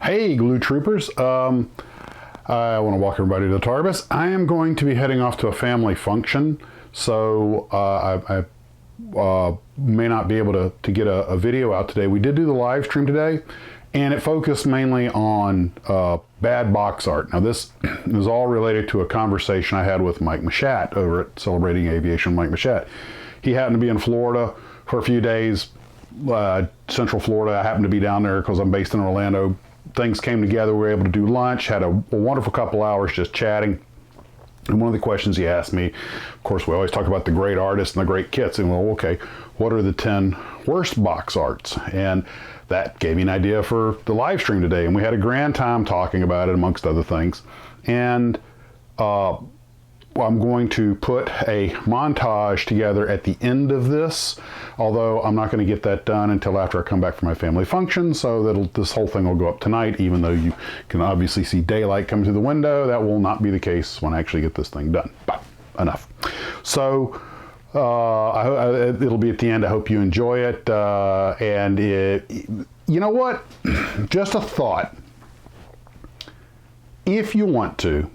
Hey, Glue Troopers. I want to welcome everybody to the Tarbus. I am going to be heading off to a family function, so I may not be able to get a video out today. We did do the live stream today, and it focused mainly on bad box art. Now, this is all related to a conversation I had with Mike Mashat over at Celebrating Aviation. Mike Mashat. He happened to be in Florida for a few days, Central Florida. I happened to be down there because I'm based in Orlando. Things came together. We were able to do lunch, had a wonderful couple hours just chatting. And one of the questions he asked me, of course, we always talk about the great artists and the great kits. And well, okay, what are the 10 worst box arts? And that gave me an idea for the live stream today. And we had a grand time talking about it, amongst other things. And I'm going to put a montage together at the end of this, although I'm not going to get that done until after I come back from my family function, so this whole thing will go up tonight, even though you can obviously see daylight coming through the window. That will not be the case when I actually get this thing done. But enough. So it'll be at the end. I hope you enjoy it. You know what? Just a thought. If you want to,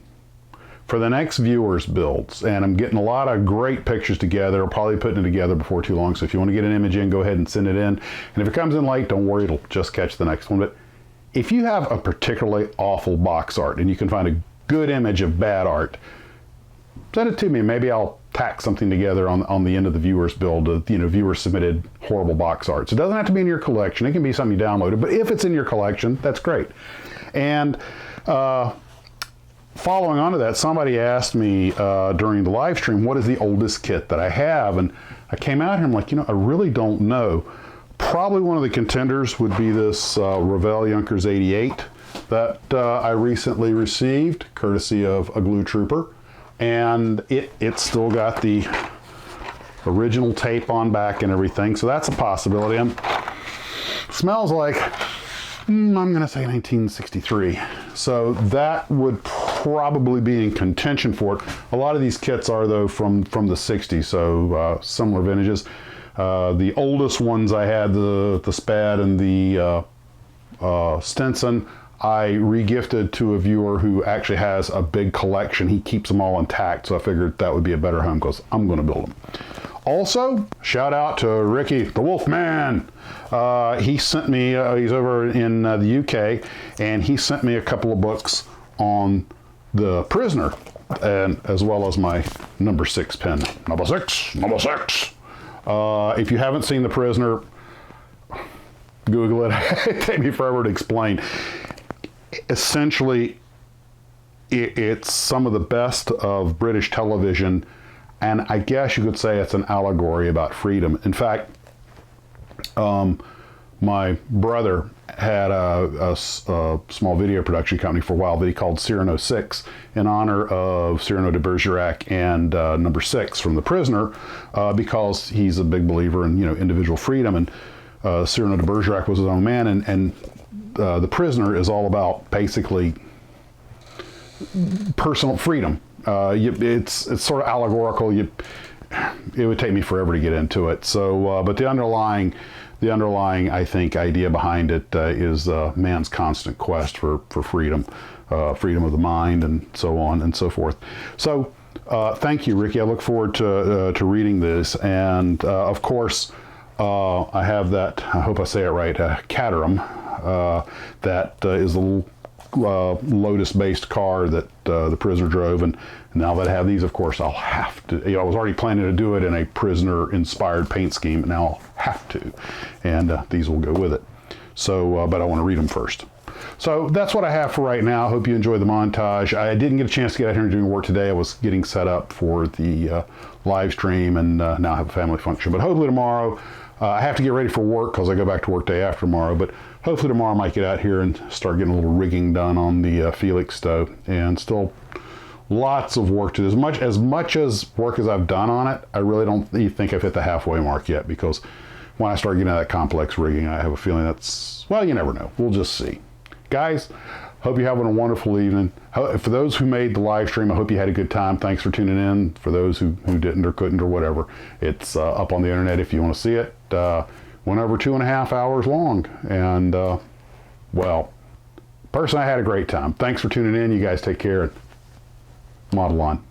for the next viewers builds, and I'm getting a lot of great pictures together, I'll probably be putting it together before too long, so if you want to get an image in, go ahead and send it in. And if it comes in late, don't worry, it'll just catch the next one. But if you have a particularly awful box art and you can find a good image of bad art, send it to me. Maybe I'll tack something together on the end of the viewers build, viewer submitted horrible box arts. It doesn't have to be in your collection, it can be something you downloaded, but if it's in your collection, that's great. And following on to that, somebody asked me during the live stream, what is the oldest kit that I have? And I came out here, I'm like, I really don't know. Probably one of the contenders would be this Revell Junkers 88 that I recently received, courtesy of a Glue Trooper. And it's still got the original tape on back and everything, so that's a possibility. Smells like, I'm going to say 1963. So that would probably be in contention for it. A lot of these kits are, though, from the 60s, so similar vintages. The oldest ones I had, the Spad and the Stinson, I regifted to a viewer who actually has a big collection. He keeps them all intact, so I figured that would be a better home because I'm going to build them. Also, shout out to Ricky, the Wolfman. He sent me, he's over in the UK, and he sent me a couple of books on the Prisoner, and as well as my number 6 pen. Number six. If you haven't seen the Prisoner, Google it. It'd take me forever to explain. Essentially, it's some of the best of British television, and I guess you could say it's an allegory about freedom. In fact, my brother had a small video production company for a while that he called Cyrano 6 in honor of Cyrano de Bergerac and number 6 from The Prisoner, because he's a big believer in individual freedom, and Cyrano de Bergerac was his own man, and The Prisoner is all about basically personal freedom. It's sort of allegorical. It would take me forever to get into it. So, but the underlying, I think, idea behind it is man's constant quest for freedom, freedom of the mind, and so on and so forth. So, thank you, Ricky. I look forward to reading this, and of course, I have that. I hope I say it right. Caterham. That is a little Lotus-based car that the Prisoner drove, and now that I have these, of course, I'll have to. I was already planning to do it in a Prisoner-inspired paint scheme, but now I'll have to, and these will go with it. So, but I want to read them first. So that's what I have for right now. I hope you enjoy the montage. I didn't get a chance to get out here and do work today. I was getting set up for the live stream, and now I have a family function. But hopefully tomorrow, I have to get ready for work because I go back to work day after tomorrow, but hopefully tomorrow I might get out here and start getting a little rigging done on the Felix stove, and still lots of work to do. As much work as I've done on it, I really don't think I've hit the halfway mark yet, because when I start getting into that complex rigging, I have a feeling that's, well, you never know. We'll just see. Guys, hope you're having a wonderful evening. For those who made the live stream, I hope you had a good time. Thanks for tuning in. For those who didn't or couldn't or whatever, it's up on the internet if you want to see it. Went over 2.5 hours long, and well, personally, I had a great time. Thanks for tuning in. You guys take care and model on.